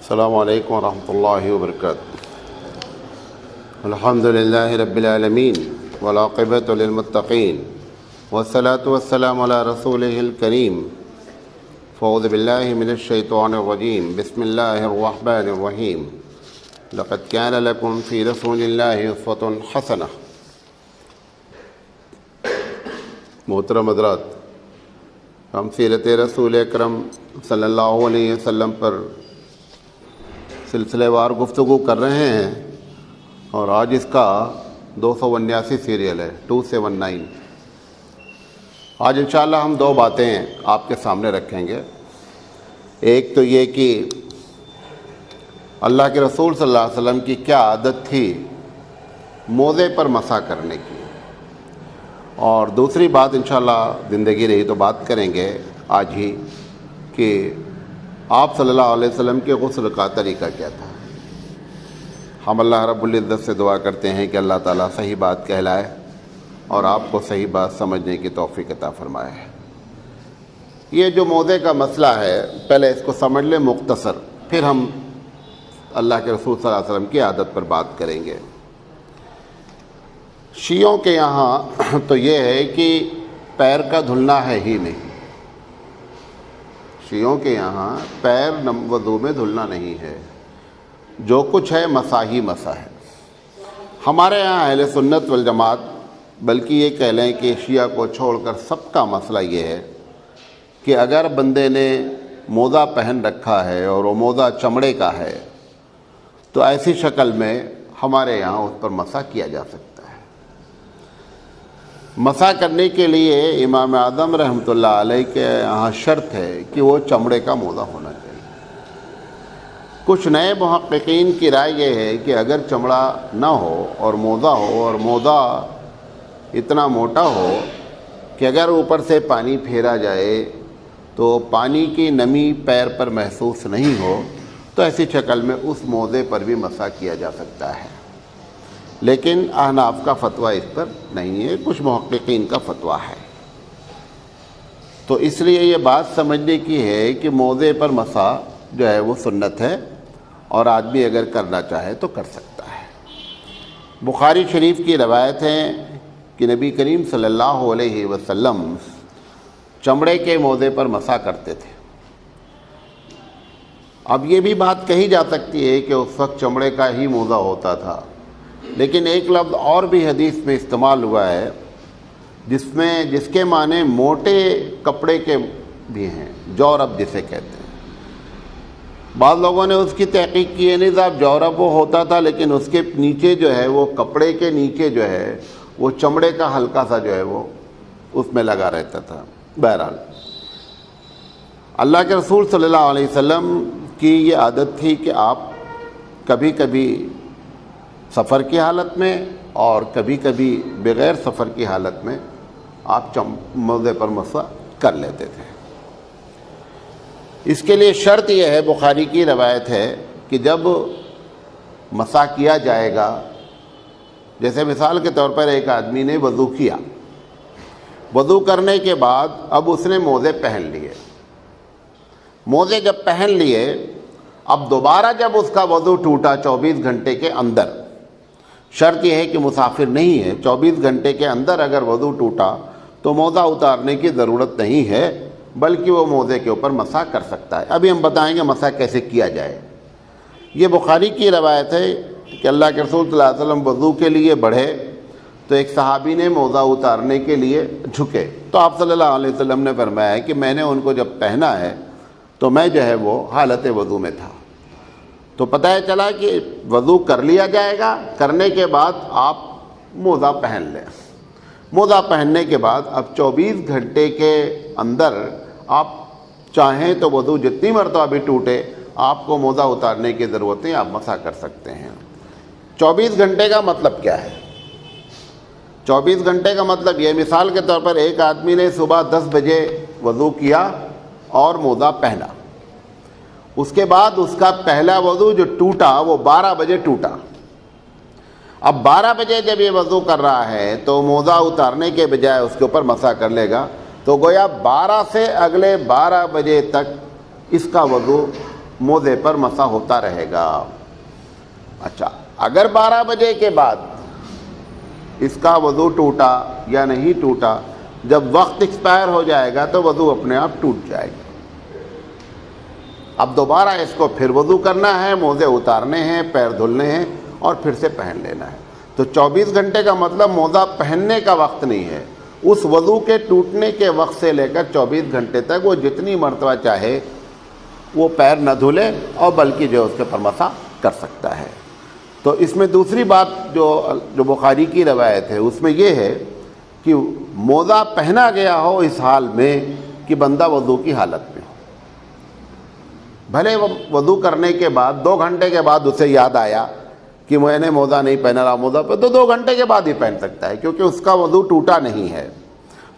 السلام علیکم ورحمۃ اللہ وبرکاتہ۔ الحمد للہ رب العالمین والعاقبۃ للمتقین والصلاۃ والسلام علی رسولہ الکریم۔ فاعوذ باللہ من الشیطان الرجیم، بسم اللہ الرحمن الرحیم۔ لقد کان لکم فی رسول اللہ اسوۃ حسنہ۔ محترم حضرات، ہم سیرت رسول اکرم صلی اللہ علیہ وسلم پر سلسلہ وار گفتگو کر رہے ہیں، اور آج اس کا 279 سیریل ہے، 279۔ آج انشاءاللہ ہم دو باتیں آپ کے سامنے رکھیں گے۔ ایک تو یہ کہ اللہ کے رسول صلی اللہ علیہ وسلم کی کیا عادت تھی موزے پر مسح کرنے کی، اور دوسری بات انشاءاللہ زندگی رہی تو بات کریں گے آج ہی کہ آپ صلی اللہ علیہ وسلم کے غسل کا طریقہ کیا تھا۔ ہم اللہ رب العزت سے دعا کرتے ہیں کہ اللہ تعالیٰ صحیح بات کہلائے اور آپ کو صحیح بات سمجھنے کی توفیق عطا فرمائے۔ یہ جو موزے کا مسئلہ ہے، پہلے اس کو سمجھ لیں مختصر، پھر ہم اللہ کے رسول صلی اللہ علیہ وسلم کی عادت پر بات کریں گے۔ شیعوں کے یہاں تو یہ ہے کہ پیر کا دھلنا ہے ہی نہیں۔ شیعوں کے یہاں پیر وضو میں دھلنا نہیں ہے، جو کچھ ہے مسح ہی مسح ہے۔ ہمارے یہاں اہل سنت والجماعت، بلکہ یہ کہہ لیں کہ شیعہ کو چھوڑ کر سب کا مسئلہ یہ ہے کہ اگر بندے نے موزہ پہن رکھا ہے اور وہ موزہ چمڑے کا ہے تو ایسی شکل میں ہمارے یہاں اس پر مسح کیا جا سکتا ہے۔ مسح کرنے کے لیے امام اعظم رحمۃ اللہ علیہ کے یہاں شرط ہے کہ وہ چمڑے کا موزہ ہونا چاہیے۔ کچھ نئے محققین کی رائے یہ ہے کہ اگر چمڑا نہ ہو اور موزہ اتنا موٹا ہو کہ اگر اوپر سے پانی پھیرا جائے تو پانی کی نمی پیر پر محسوس نہیں ہو تو ایسی شکل میں اس موزے پر بھی مسح کیا جا سکتا ہے، لیکن احناف کا فتویٰ اس پر نہیں ہے، کچھ محققین کا فتویٰ ہے۔ تو اس لیے یہ بات سمجھنے کی ہے کہ موزے پر مسح جو ہے وہ سنت ہے، اور آدمی اگر کرنا چاہے تو کر سکتا ہے۔ بخاری شریف کی روایت ہے کہ نبی کریم صلی اللہ علیہ وسلم چمڑے کے موزے پر مسح کرتے تھے۔ اب یہ بھی بات کہی جا سکتی ہے کہ اس وقت چمڑے کا ہی موزہ ہوتا تھا، لیکن ایک لفظ اور بھی حدیث میں استعمال ہوا ہے جس کے معنی موٹے کپڑے کے بھی ہیں، جورب جسے کہتے ہیں۔ بعض لوگوں نے اس کی تحقیق کی ہے، نہیں صاحب جورب وہ ہوتا تھا لیکن اس کے نیچے جو ہے وہ کپڑے کے نیچے جو ہے وہ چمڑے کا ہلکا سا جو ہے وہ اس میں لگا رہتا تھا۔ بہرحال اللہ کے رسول صلی اللہ علیہ وسلم کی یہ عادت تھی کہ آپ کبھی کبھی سفر کی حالت میں اور کبھی کبھی بغیر سفر کی حالت میں آپ موزے پر مسح کر لیتے تھے۔ اس کے لیے شرط یہ ہے، بخاری کی روایت ہے کہ جب مسح کیا جائے گا، جیسے مثال کے طور پر ایک آدمی نے وضو کیا، وضو کرنے کے بعد اب اس نے موزے پہن لیے۔ موزے جب پہن لیے، اب دوبارہ جب اس کا وضو ٹوٹا 24 گھنٹے کے اندر، شرط یہ ہے کہ مسافر نہیں ہے، 24 گھنٹے کے اندر اگر وضو ٹوٹا تو موزہ اتارنے کی ضرورت نہیں ہے، بلکہ وہ موزے کے اوپر مسح کر سکتا ہے۔ ابھی ہم بتائیں گے مسح کیسے کیا جائے۔ یہ بخاری کی روایت ہے کہ اللہ کے رسول صلی اللہ علیہ وسلم وضو کے لیے بڑھے تو ایک صحابی نے موزہ اتارنے کے لیے جھکے، تو آپ صلی اللہ علیہ وسلم نے فرمایا کہ میں نے ان کو جب پہنا ہے تو میں جو ہے وہ حالت وضو میں تھا۔ تو پتہ چلا کہ وضو کر لیا جائے گا، کرنے کے بعد آپ موزہ پہن لیں۔ موزہ پہننے کے بعد اب 24 گھنٹے کے اندر آپ چاہیں تو وضو جتنی مرتبہ بھی ٹوٹے آپ کو موزہ اتارنے کی ضرورت نہیں، آپ مسح کر سکتے ہیں۔ 24 گھنٹے کا مطلب کیا ہے؟ 24 گھنٹے کا مطلب یہ، مثال کے طور پر ایک آدمی نے صبح 10 بجے وضو کیا اور موزہ پہنا، اس کے بعد اس کا پہلا وضو جو ٹوٹا وہ 12 بجے ٹوٹا۔ اب 12 بجے جب یہ وضو کر رہا ہے تو موزہ اتارنے کے بجائے اس کے اوپر مسح کر لے گا، تو گویا 12 سے اگلے 12 بجے تک اس کا وضو موزے پر مسح ہوتا رہے گا۔ اچھا، اگر 12 بجے کے بعد اس کا وضو ٹوٹا یا نہیں ٹوٹا، جب وقت ایکسپائر ہو جائے گا تو وضو اپنے آپ ٹوٹ جائے گا۔ اب دوبارہ اس کو پھر وضو کرنا ہے، موزے اتارنے ہیں، پیر دھلنے ہیں اور پھر سے پہن لینا ہے۔ تو 24 گھنٹے کا مطلب موزہ پہننے کا وقت نہیں ہے، اس وضو کے ٹوٹنے کے وقت سے لے کر 24 گھنٹے تک وہ جتنی مرتبہ چاہے وہ پیر نہ دھلے اور بلکہ جو اس کے پر مسح کر سکتا ہے۔ تو اس میں دوسری بات جو بخاری کی روایت ہے اس میں یہ ہے کہ موزہ پہنا گیا ہو اس حال میں کہ بندہ وضو کی حالت میں ہو، بھلے وہ وضو کرنے کے بعد 2 گھنٹے کے بعد اسے یاد آیا کہ میں نے موزہ نہیں پہنا رہا موزہ پہ، تو 2 گھنٹے کے بعد ہی پہن سکتا ہے کیونکہ اس کا وضو ٹوٹا نہیں ہے۔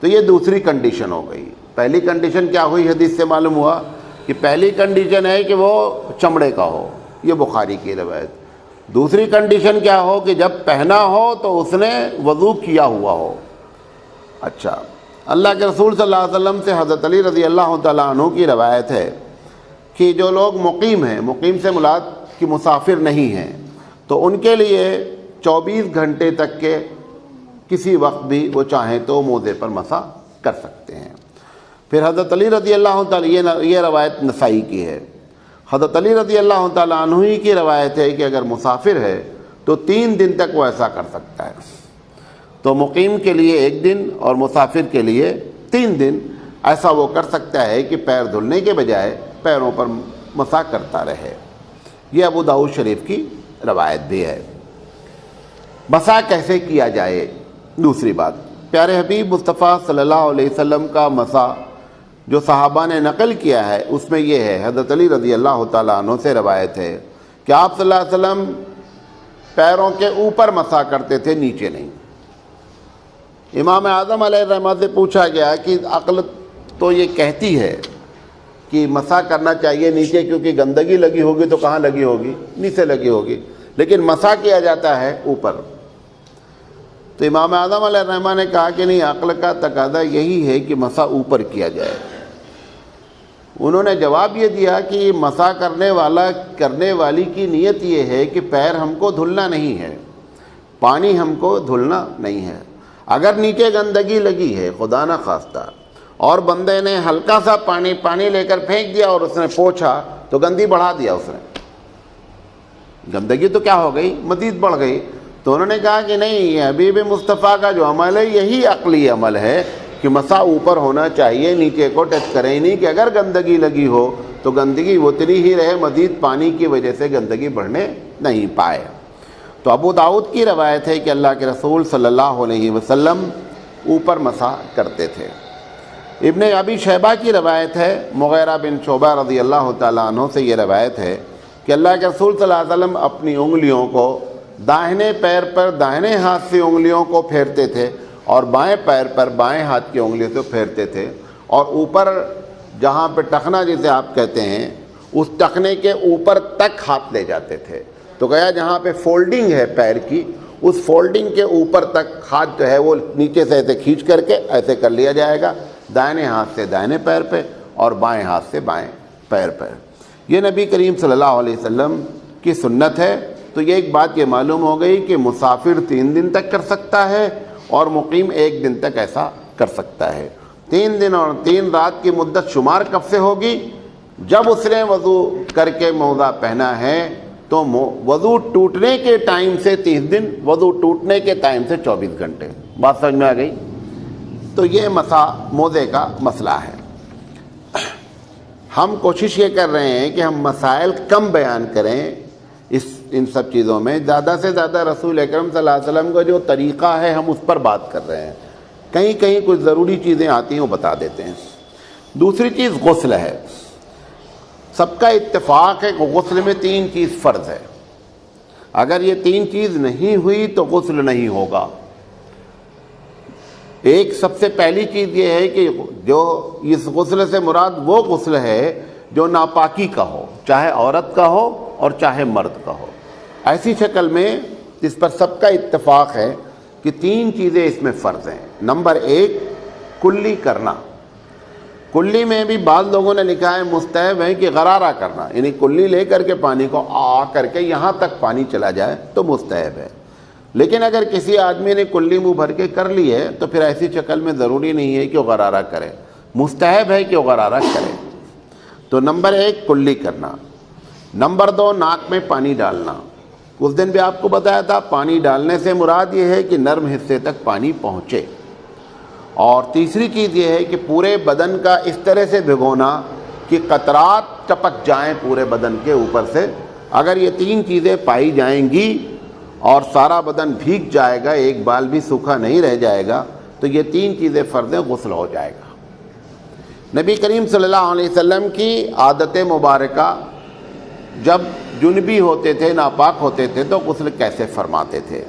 تو یہ دوسری کنڈیشن ہو گئی۔ پہلی کنڈیشن کیا ہوئی؟ حدیث سے معلوم ہوا کہ پہلی کنڈیشن ہے کہ وہ چمڑے کا ہو، یہ بخاری کی روایت۔ دوسری کنڈیشن کیا ہو کہ جب پہنا ہو تو اس نے وضو کیا ہوا ہو۔ اچھا، اللہ کے رسول صلی اللہ علیہ وسلم سے حضرت علی رضی اللہ تعالیٰ عنہ کی روایت ہے کہ جو لوگ مقیم ہیں، مقیم سے مراد کہ مسافر نہیں ہیں، تو ان کے لیے 24 گھنٹے تک کے کسی وقت بھی وہ چاہیں تو موزے پر مسح کر سکتے ہیں۔ پھر حضرت علی رضی اللہ تعالیٰ، یہ روایت نسائی کی ہے، حضرت علی رضی اللہ تعالیٰ عنہ ہی کی روایت ہے کہ اگر مسافر ہے تو 3 دن تک وہ ایسا کر سکتا ہے۔ تو مقیم کے لیے 1 دن اور مسافر کے لیے 3 دن ایسا وہ کر سکتا ہے کہ پیر دھلنے کے بجائے پیروں پر مسح کرتا رہے۔ یہ ابو داؤد شریف کی روایت بھی ہے۔ مسح کیسے کیا جائے؟ دوسری بات، پیارے حبیب مصطفیٰ صلی اللہ علیہ وسلم کا مسح جو صحابہ نے نقل کیا ہے اس میں یہ ہے، حضرت علی رضی اللہ تعالیٰ عنہ سے روایت ہے کہ آپ صلی اللہ علیہ وسلم پیروں کے اوپر مسح کرتے تھے، نیچے نہیں۔ امام اعظم علیہ الرحمہ سے پوچھا گیا کہ عقل تو یہ کہتی ہے کہ مسح کرنا چاہیے نیچے، کیونکہ گندگی لگی ہوگی تو کہاں لگی ہوگی؟ نیچے لگی ہوگی، لیکن مسح کیا جاتا ہے اوپر۔ تو امام اعظم علیہ الرحمہ نے کہا کہ نہیں، عقل کا تقاضا یہی ہے کہ مسح اوپر کیا جائے۔ انہوں نے جواب یہ دیا کہ مسح کرنے والی کی نیت یہ ہے کہ پیر ہم کو دھلنا نہیں ہے، پانی ہم کو دھلنا نہیں ہے۔ اگر نیچے گندگی لگی ہے خدا نہ خواستہ اور بندے نے ہلکا سا پانی لے کر پھینک دیا اور اس نے پوچھا تو گندگی بڑھا دیا، اس نے گندگی تو کیا ہو گئی؟ مزید بڑھ گئی۔ تو انہوں نے کہا کہ نہیں، یہ حبیب مصطفیٰ کا جو عمل ہے یہی عقلی عمل ہے کہ مسح اوپر ہونا چاہیے، نیچے کو ٹچ کریں ہی نہیں، کہ اگر گندگی لگی ہو تو گندگی اتنی ہی رہے، مزید پانی کی وجہ سے گندگی بڑھنے نہیں پائے۔ تو ابو داؤد کی روایت ہے کہ اللہ کے رسول صلی اللہ علیہ وسلم اوپر مسح کرتے تھے۔ ابن ابی شیبہ کی روایت ہے، مغیرہ بن شعبہ رضی اللہ تعالیٰ عنہ سے یہ روایت ہے کہ اللہ کے رسول صلی اللہ علیہ وسلم اپنی انگلیوں کو داہنے پیر پر داہنے ہاتھ سے انگلیوں کو پھیرتے تھے اور بائیں پیر پر بائیں ہاتھ کی انگلیوں سے پھیرتے تھے، اور اوپر جہاں پہ ٹخنا جسے آپ کہتے ہیں اس ٹخنے کے اوپر تک ہاتھ لے جاتے تھے۔ تو گیا جہاں پہ فولڈنگ ہے پیر کی، اس فولڈنگ کے اوپر تک ہاتھ جو ہے وہ نیچے سے ایسے کھینچ کر کے ایسے کر لیا جائے گا، دائیں ہاتھ سے دائیں پیر پہ اور بائیں ہاتھ سے بائیں پیر پہ۔ یہ نبی کریم صلی اللہ علیہ وسلم کی سنت ہے۔ تو یہ ایک بات یہ معلوم ہو گئی کہ مسافر 3 دن تک کر سکتا ہے اور مقیم 1 دن تک ایسا کر سکتا ہے۔ 3 دن اور 3 رات کی مدت شمار کب سے ہوگی؟ جب اس نے وضو کر کے موزہ پہنا ہے تو وضو ٹوٹنے کے ٹائم سے 30 دن، وضو ٹوٹنے کے ٹائم سے 24 گھنٹے۔ بات سمجھ میں آ گئی؟ تو یہ موزے کا مسئلہ ہے۔ ہم کوشش یہ کر رہے ہیں کہ ہم مسائل کم بیان کریں ان سب چیزوں میں، زیادہ سے زیادہ رسول اکرم صلی اللہ علیہ وسلم کا جو طریقہ ہے ہم اس پر بات کر رہے ہیں۔ کہیں کہیں کچھ ضروری چیزیں آتی ہیں وہ بتا دیتے ہیں۔ دوسری چیز غسل ہے۔ سب کا اتفاق ہے کہ غسل میں 3 چیز فرض ہے۔ اگر یہ 3 چیز نہیں ہوئی تو غسل نہیں ہوگا۔ ایک سب سے پہلی چیز یہ ہے کہ جو اس غسل سے مراد وہ غسل ہے جو ناپاکی کا ہو، چاہے عورت کا ہو اور چاہے مرد کا ہو۔ ایسی شکل میں اس پر سب کا اتفاق ہے کہ 3 چیزیں اس میں فرض ہیں۔ نمبر 1، کلی کرنا، کلی میں بھی بعض لوگوں نے لکھا ہے مستحب ہے کہ غرارہ کرنا، یعنی کلی لے کر کے پانی کو کر کے یہاں تک پانی چلا جائے تو مستحب ہے۔ لیکن اگر کسی آدمی نے کلی منہ بھر کے کر لی ہے تو پھر ایسی شکل میں ضروری نہیں ہے کہ وہ غرارہ کرے، مستحب ہے کہ وہ غرارہ کرے۔ تو نمبر 1 کلی کرنا، نمبر 2 ناک میں پانی ڈالنا۔ اس دن بھی آپ کو بتایا تھا پانی ڈالنے سے مراد یہ ہے کہ نرم حصے تک پانی پہنچے، اور تیسری چیز یہ ہے کہ پورے بدن کا اس طرح سے بھگونا کہ قطرات ٹپک جائیں پورے بدن کے اوپر سے۔ اگر یہ 3 چیزیں پائی جائیں گی اور سارا بدن بھیگ جائے گا، ایک بال بھی سوکھا نہیں رہ جائے گا، تو یہ 3 چیزیں فرض غسل ہو جائے گا۔ نبی کریم صلی اللہ علیہ وسلم کی عادت مبارکہ جب جنبی ہوتے تھے، ناپاک ہوتے تھے، تو غسل کیسے فرماتے تھے؟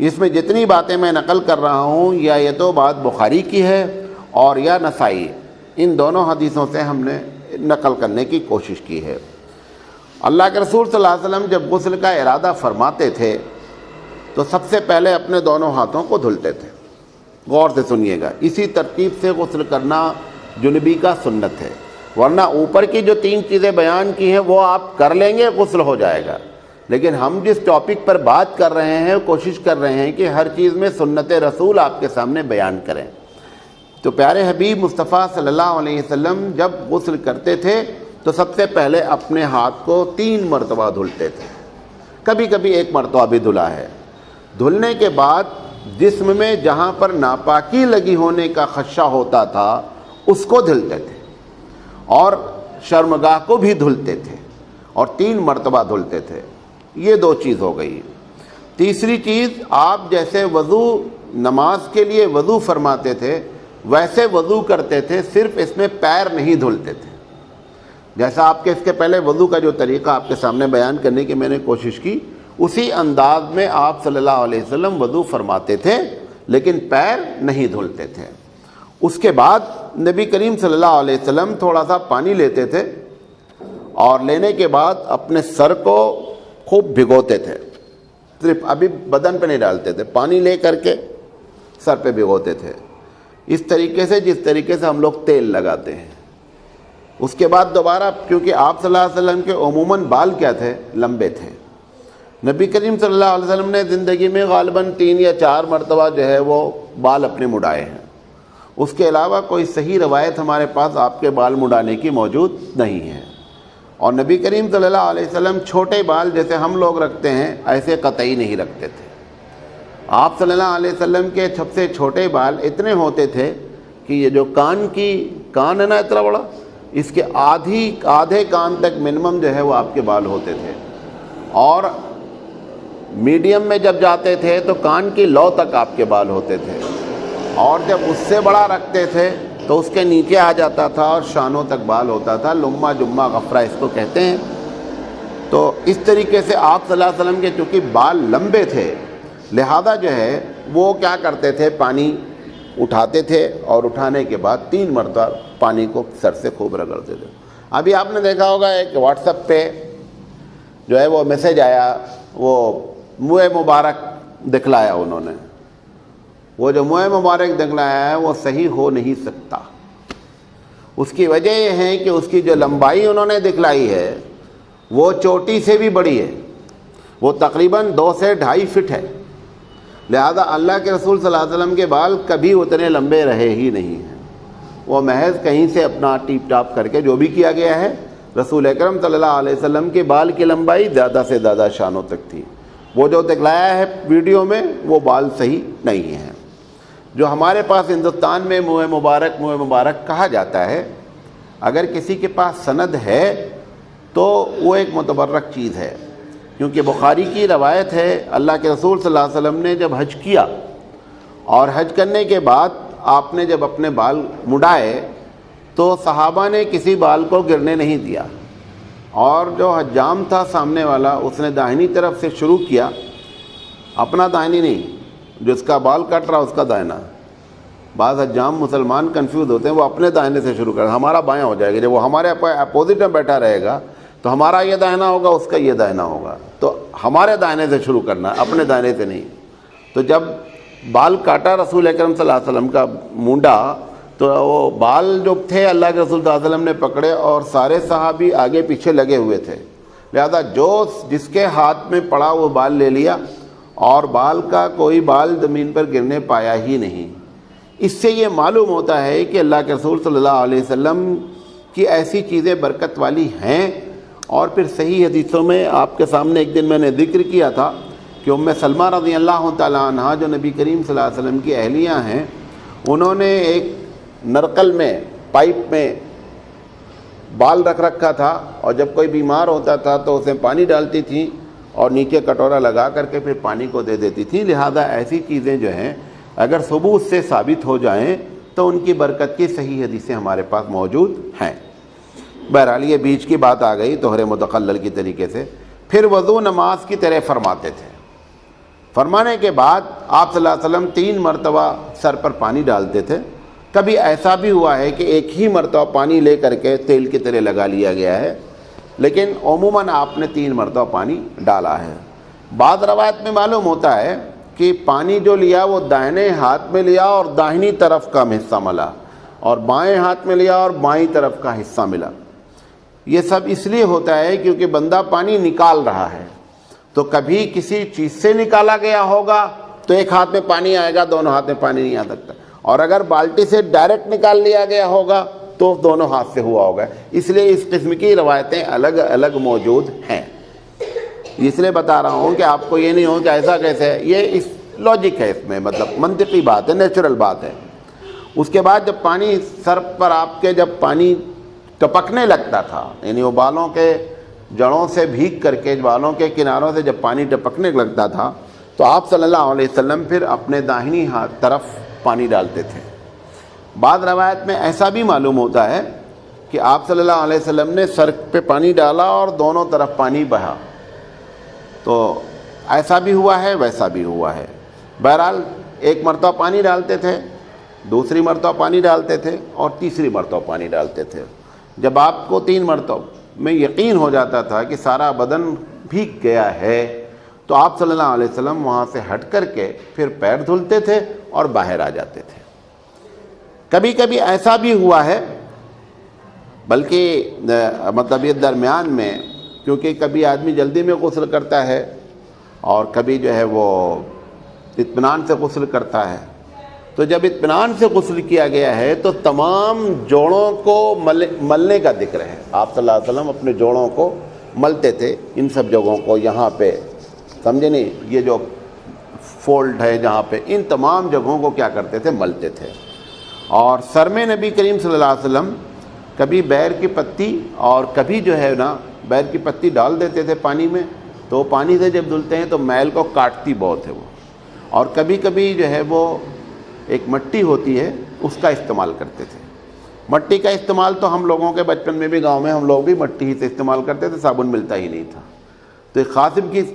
اس میں جتنی باتیں میں نقل کر رہا ہوں یا یہ تو بات بخاری کی ہے اور یا نسائی، ان دونوں حدیثوں سے ہم نے نقل کرنے کی کوشش کی ہے۔ اللہ کے رسول صلی اللہ علیہ وسلم جب غسل کا ارادہ فرماتے تھے تو سب سے پہلے اپنے دونوں ہاتھوں کو دھلتے تھے۔ غور سے سنیے گا، اسی ترتیب سے غسل کرنا جنبی کا سنت ہے، ورنہ اوپر کی جو 3 چیزیں بیان کی ہیں وہ آپ کر لیں گے غسل ہو جائے گا، لیکن ہم جس ٹاپک پر بات کر رہے ہیں کوشش کر رہے ہیں کہ ہر چیز میں سنت رسول آپ کے سامنے بیان کریں۔ تو پیارے حبیب مصطفیٰ صلی اللہ علیہ وسلم جب غسل کرتے تھے تو سب سے پہلے اپنے ہاتھ کو 3 مرتبہ دھلتے تھے، کبھی کبھی 1 مرتبہ بھی دھلا ہے۔ دھلنے کے بعد جسم میں جہاں پر ناپاکی لگی ہونے کا خدشہ ہوتا تھا اس کو دھلتے تھے، اور شرمگاہ کو بھی دھلتے تھے، اور 3 مرتبہ دھلتے تھے۔ یہ 2 چیز ہو گئی۔ تیسری چیز، آپ جیسے وضو نماز کے لیے وضو فرماتے تھے ویسے وضو کرتے تھے، صرف اس میں پیر نہیں دھلتے تھے۔ جیسا آپ کے اس کے پہلے وضو کا جو طریقہ آپ کے سامنے بیان کرنے کی میں نے کوشش کی، اسی انداز میں آپ صلی اللہ علیہ وسلم وضو فرماتے تھے، لیکن پیر نہیں دھلتے تھے۔ اس کے بعد نبی کریم صلی اللہ علیہ وسلم تھوڑا سا پانی لیتے تھے، اور لینے کے بعد اپنے سر کو خوب بھگوتے تھے، صرف ابھی بدن پہ نہیں ڈالتے تھے، پانی لے کر کے سر پہ بھگوتے تھے، اس طریقے سے جس طریقے سے ہم لوگ تیل لگاتے ہیں۔ اس کے بعد دوبارہ، کیونکہ آپ صلی اللہ علیہ وسلم کے عموماً بال کیا تھے؟ لمبے تھے۔ نبی کریم صلی اللہ علیہ وسلم نے زندگی میں غالباً 3 یا 4 مرتبہ جو ہے وہ بال اپنے مڈائے ہیں، اس کے علاوہ کوئی صحیح روایت ہمارے پاس آپ کے بال مڈانے کی موجود نہیں ہے۔ اور نبی کریم صلی اللہ علیہ وسلم چھوٹے بال جیسے ہم لوگ رکھتے ہیں ایسے قطعی نہیں رکھتے تھے۔ آپ صلی اللہ علیہ وسلم کے سب سے چھوٹے بال اتنے ہوتے تھے کہ یہ جو کان ہے نا اتنا بڑا، اس کے آدھے کان تک منیمم جو ہے وہ آپ کے بال ہوتے تھے، اور میڈیم میں جب جاتے تھے تو کان کی لو تک آپ کے بال ہوتے تھے، اور جب اس سے بڑا رکھتے تھے تو اس کے نیچے آ جاتا تھا اور شانوں تک بال ہوتا تھا، لما جمہ غفرہ اس کو کہتے ہیں۔ تو اس طریقے سے آپ صلی اللہ علیہ وسلم کے چونکہ بال لمبے تھے، لہذا جو ہے وہ کیا کرتے تھے، پانی اٹھاتے تھے، اور اٹھانے کے بعد 3 مرتبہ پانی کو سر سے خوب رگڑتے تھے۔ ابھی آپ نے دیکھا ہوگا ایک واٹس ایپ پہ جو ہے وہ میسیج آیا، وہ منہ مبارک دکھلایا انہوں نے، وہ جو منہ مبارک دکھلایا ہے وہ صحیح ہو نہیں سکتا۔ اس کی وجہ یہ ہے کہ اس کی جو لمبائی انہوں نے دکھلائی ہے وہ چوٹی سے بھی بڑی ہے، وہ تقریباً 2 سے 2.5 فٹ ہے، لہذا اللہ کے رسول صلی اللہ علیہ وسلم کے بال کبھی اتنے لمبے رہے ہی نہیں ہیں۔ وہ محض کہیں سے اپنا ٹیپ ٹاپ کر کے جو بھی کیا گیا ہے، رسول اکرم صلی اللہ علیہ وسلم کے بال کی لمبائی زیادہ سے زیادہ شانوں تک تھی۔ وہ جو دکھلایا ہے ویڈیو میں وہ بال صحیح نہیں ہیں۔ جو ہمارے پاس ہندوستان میں منہ مبارک کہا جاتا ہے، اگر کسی کے پاس سند ہے تو وہ ایک متبرک چیز ہے، کیونکہ بخاری کی روایت ہے اللہ کے رسول صلی اللہ علیہ وسلم نے جب حج کیا اور حج کرنے کے بعد آپ نے جب اپنے بال مڈائے تو صحابہ نے کسی بال کو گرنے نہیں دیا، اور جو حجام تھا سامنے والا اس نے داہنی طرف سے شروع کیا، اپنا داہنی نہیں، جس کا بال کٹ رہا اس کا دائنا۔ بعض حجام مسلمان کنفیوز ہوتے ہیں، وہ اپنے دائنے سے شروع کر، ہمارا بایاں ہو جائے گا، جب وہ ہمارے اپوزٹ میں بیٹھا رہے گا تو ہمارا یہ دائنا ہوگا، اس کا یہ دائنا ہوگا، تو ہمارے دائنے سے شروع کرنا، اپنے دائنے سے نہیں۔ تو جب بال کاٹا رسول اکرم صلی اللہ علیہ وسلم کا مونڈا تو وہ بال جو تھے اللہ کے رسول صلی اللہ علیہ وسلم نے پکڑے اور سارے صحابی آگے پیچھے لگے ہوئے تھے، لہذا جس کے ہاتھ میں پڑا وہ بال لے لیا اور بال کا کوئی بال زمین پر گرنے پایا ہی نہیں۔ اس سے یہ معلوم ہوتا ہے کہ اللہ کے رسول صلی اللہ علیہ وسلم کی ایسی چیزیں برکت والی ہیں۔ اور پھر صحیح حدیثوں میں آپ کے سامنے ایک دن میں نے ذکر کیا تھا کہ ام سلمہ رضی اللہ تعالیٰ عنہا جو نبی کریم صلی اللہ علیہ وسلم کی اہلیہ ہیں، انہوں نے ایک نرکل میں پائپ میں بال رکھ رکھا تھا اور جب کوئی بیمار ہوتا تھا تو اسے پانی ڈالتی تھیں اور نیچے کٹورا لگا کر کے پھر پانی کو دے دیتی تھیں۔ لہذا ایسی چیزیں جو ہیں اگر ثبوت سے ثابت ہو جائیں تو ان کی برکت کی صحیح حدیثیں ہمارے پاس موجود ہیں۔ بہرحال یہ بیچ کی بات آ گئی طہر متقلل کی طریقے سے۔ پھر وضو نماز کی طرح فرماتے تھے، فرمانے کے بعد آپ صلی اللہ علیہ وسلم 3 مرتبہ سر پر پانی ڈالتے تھے۔ کبھی ایسا بھی ہوا ہے کہ ایک ہی مرتبہ پانی لے کر کے تیل کی طرح لگا لیا گیا ہے، لیکن عموماً آپ نے 3 مرتبہ پانی ڈالا ہے۔ بعض روایت میں معلوم ہوتا ہے کہ پانی جو لیا وہ دائیں ہاتھ میں لیا اور داہنی طرف کا حصہ ملا، اور بائیں ہاتھ میں لیا اور بائیں طرف کا حصہ ملا۔ یہ سب اس لیے ہوتا ہے کیونکہ بندہ پانی نکال رہا ہے، تو کبھی کسی چیز سے نکالا گیا ہوگا تو ایک ہاتھ میں پانی آئے گا، دونوں ہاتھ میں پانی نہیں آ سکتا، اور اگر بالٹی سے ڈائریکٹ نکال لیا گیا ہوگا تو دونوں ہاتھ سے ہوا ہوگا۔ اس لیے اس قسم کی روایتیں الگ الگ موجود ہیں۔ اس لیے بتا رہا ہوں کہ آپ کو یہ نہیں ہو کہ ایسا کیسے ہے، یہ اس لاجک ہے، اس میں مطلب منطقی بات ہے، نیچرل بات ہے۔ اس کے بعد جب پانی سر پر آپ کے جب پانی ٹپکنے لگتا تھا، یعنی وہ بالوں کے جڑوں سے بھیگ کر کے بالوں کے کناروں سے جب پانی ٹپکنے لگتا تھا تو آپ صلی اللہ علیہ وسلم پھر اپنے داہنی ہاتھ طرف پانی ڈالتے تھے۔ بعض روایت میں ایسا بھی معلوم ہوتا ہے کہ آپ صلی اللہ علیہ وسلم نے سر پہ پانی ڈالا اور دونوں طرف پانی بہا، تو ایسا بھی ہوا ہے ویسا بھی ہوا ہے۔ بہرحال ایک مرتبہ پانی ڈالتے تھے، دوسری مرتبہ پانی ڈالتے تھے اور تیسری مرتبہ پانی ڈالتے تھے۔ جب آپ کو 3 مرتبہ میں یقین ہو جاتا تھا کہ سارا بدن بھیگ گیا ہے تو آپ صلی اللہ علیہ وسلم وہاں سے ہٹ کر کے پھر پیر دھلتے تھے اور باہر آ جاتے تھے۔ کبھی کبھی ایسا بھی ہوا ہے، بلکہ مطلب یہ درمیان میں، کیونکہ کبھی آدمی جلدی میں غسل کرتا ہے اور کبھی جو ہے وہ اطمینان سے غسل کرتا ہے، تو جب اطمینان سے غسل کیا گیا ہے تو تمام جوڑوں کو ملنے کا ذکر ہے۔ آپ صلی اللہ علیہ وسلم اپنے جوڑوں کو ملتے تھے، ان سب جگہوں کو، یہاں پہ سمجھے نہیں، یہ جو فولڈ ہے جہاں پہ، ان تمام جگہوں کو کیا کرتے تھے، ملتے تھے۔ اور سر میں نبی کریم صلی اللہ علیہ وسلم کبھی بیر کی پتی اور کبھی جو ہے نا بیر کی پتی ڈال دیتے تھے پانی میں، تو پانی سے جب دھلتے ہیں تو میل کو کاٹتی بہت ہے وہ، اور کبھی کبھی جو ہے وہ ایک مٹی ہوتی ہے اس کا استعمال کرتے تھے۔ مٹی کا استعمال تو ہم لوگوں کے بچپن میں بھی، گاؤں میں ہم لوگ بھی مٹی ہی سے استعمال کرتے تھے، صابن ملتا ہی نہیں تھا، تو ایک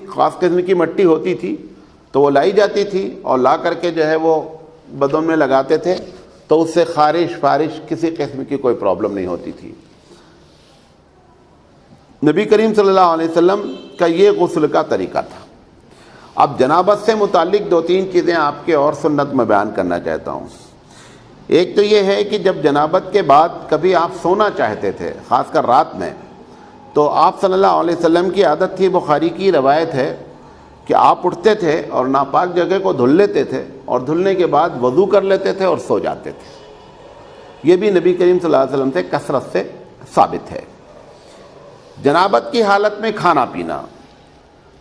خاص قسم کی مٹی ہوتی تھی تو وہ لائی جاتی تھی اور لا کر کے جو ہے وہ بدن میں لگاتے تھے، تو اس سے خارش کسی قسم کی کوئی پرابلم نہیں ہوتی تھی۔ نبی کریم صلی اللہ علیہ وسلم کا یہ غسل کا طریقہ تھا۔ اب جنابت سے متعلق 2-3 چیزیں آپ کے اور سنت میں بیان کرنا چاہتا ہوں۔ ایک تو یہ ہے کہ جب جنابت کے بعد کبھی آپ سونا چاہتے تھے، خاص کر رات میں، تو آپ صلی اللہ علیہ وسلم کی عادت تھی، بخاری کی روایت ہے کہ آپ اٹھتے تھے اور ناپاک جگہ کو دھل لیتے تھے اور دھلنے کے بعد وضو کر لیتے تھے اور سو جاتے تھے۔ یہ بھی نبی کریم صلی اللہ علیہ وسلم سے کثرت سے ثابت ہے۔ جنابت کی حالت میں کھانا پینا،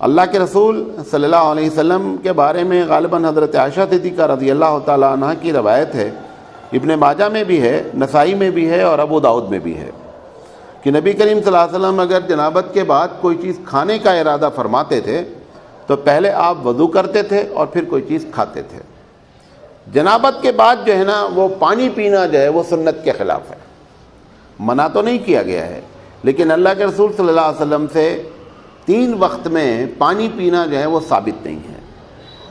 اللہ کے رسول صلی اللہ علیہ وسلم کے بارے میں غالباً حضرت عائشہ صدیقہ رضی اللہ تعالیٰ عنہ کی روایت ہے، ابن ماجہ میں بھی ہے، نسائی میں بھی ہے اور ابو داؤد میں بھی ہے، کہ نبی کریم صلی اللہ علیہ وسلم اگر جنابت کے بعد کوئی چیز کھانے کا ارادہ فرماتے تھے تو پہلے آپ وضو کرتے تھے اور پھر کوئی چیز کھاتے تھے۔ جنابت کے بعد جو ہے نا وہ پانی پینا جو ہے وہ سنت کے خلاف ہے، منع تو نہیں کیا گیا ہے، لیکن اللہ کے رسول صلی اللہ علیہ وسلم سے 3 وقت میں پانی پینا جو ہے وہ ثابت نہیں ہے۔